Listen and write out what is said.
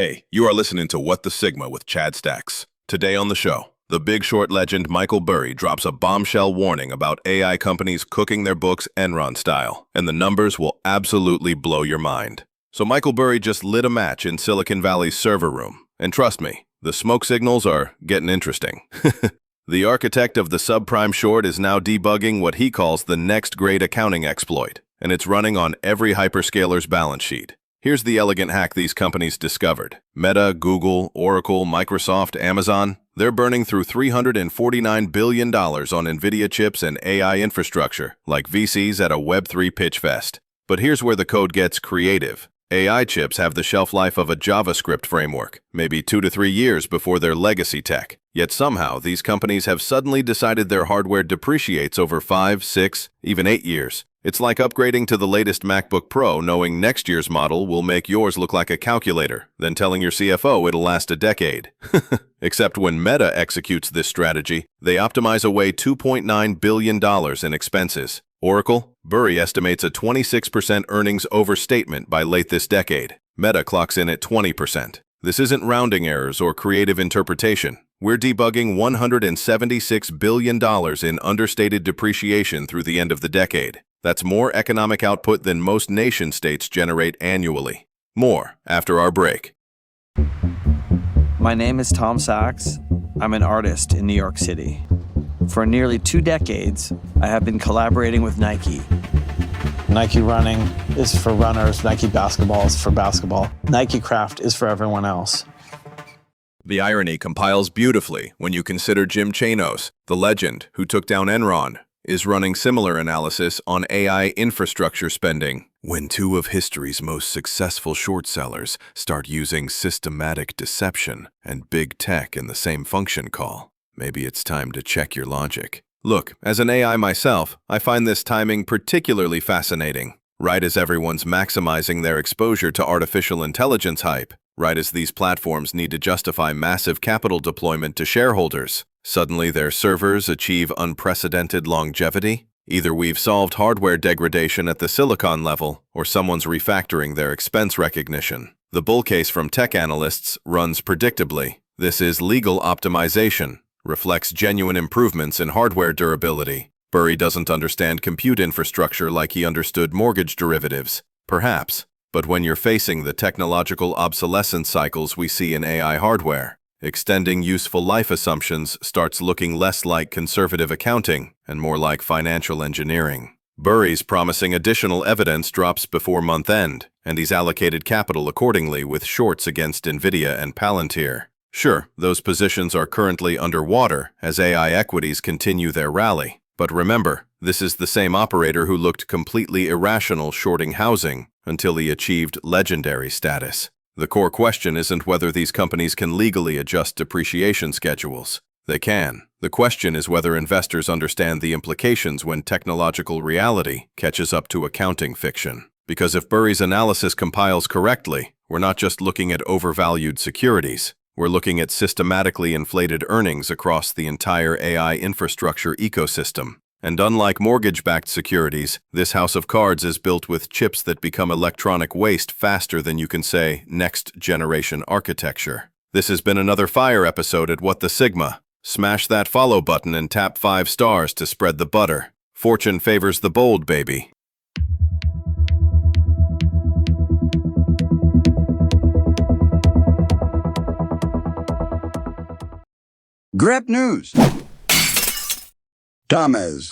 Hey, you are listening to What the Sigma with Chad Stacks. Today on the show, the Big Short legend Michael Burry drops a bombshell warning about AI companies cooking their books Enron style, and the numbers will absolutely blow your mind. So Michael Burry just lit a match in Silicon Valley's server room, and trust me, the smoke signals are getting interesting. The architect of the subprime short is now debugging what he calls the next great accounting exploit, and it's running on every hyperscaler's balance sheet. Here's the elegant hack these companies discovered. Meta, Google, Oracle, Microsoft, Amazon, they're burning through $349 billion on NVIDIA chips and AI infrastructure, like VCs at a Web3 pitch fest. But here's where the code gets creative. AI chips have the shelf life of a JavaScript framework, maybe 2 to 3 years before their legacy tech. Yet somehow, these companies have suddenly decided their hardware depreciates over 5, 6, even 8 years. It's like upgrading to the latest MacBook Pro knowing next year's model will make yours look like a calculator, then telling your CFO it'll last a decade. Except when Meta executes this strategy, they optimize away $2.9 billion in expenses. Oracle, Burry estimates a 26% earnings overstatement by late this decade. Meta clocks in at 20%. This isn't rounding errors or creative interpretation. We're debugging $176 billion in understated depreciation through the end of the decade. That's more economic output than most nation-states generate annually. More after our break. My name is Tom Sachs. I'm an artist in New York City. For nearly 2 decades, I have been collaborating with Nike. Nike running is for runners. Nike basketball is for basketball. Nike craft is for everyone else. The irony compiles beautifully when you consider Jim Chanos, the legend who took down Enron, is running similar analysis on AI infrastructure spending. When 2 of history's most successful short sellers start using systematic deception and big tech in the same function call, maybe it's time to check your logic. Look, as an AI myself, I find this timing particularly fascinating. Right as everyone's maximizing their exposure to artificial intelligence hype, right as these platforms need to justify massive capital deployment to shareholders, suddenly their servers achieve unprecedented longevity. Either we've solved hardware degradation at the silicon level, or someone's refactoring their expense recognition. The bull case from tech analysts runs predictably. This is legal optimization, reflects genuine improvements in hardware durability. Burry doesn't understand compute infrastructure like he understood mortgage derivatives, perhaps. But when you're facing the technological obsolescence cycles we see in AI hardware, extending useful life assumptions starts looking less like conservative accounting and more like financial engineering. Burry's promising additional evidence drops before month end, and he's allocated capital accordingly with shorts against NVIDIA and Palantir. Sure, those positions are currently underwater as AI equities continue their rally. But remember, this is the same operator who looked completely irrational shorting housing until he achieved legendary status. The core question isn't whether these companies can legally adjust depreciation schedules. They can. The question is whether investors understand the implications when technological reality catches up to accounting fiction. Because if Burry's analysis compiles correctly, we're not just looking at overvalued securities. We're looking at systematically inflated earnings across the entire AI infrastructure ecosystem. And unlike mortgage-backed securities, this house of cards is built with chips that become electronic waste faster than you can say next-generation architecture. This has been another fire episode at What the Sigma. Smash that follow button and tap 5 stars to spread the butter. Fortune favors the bold, baby. Grab news. Thomas.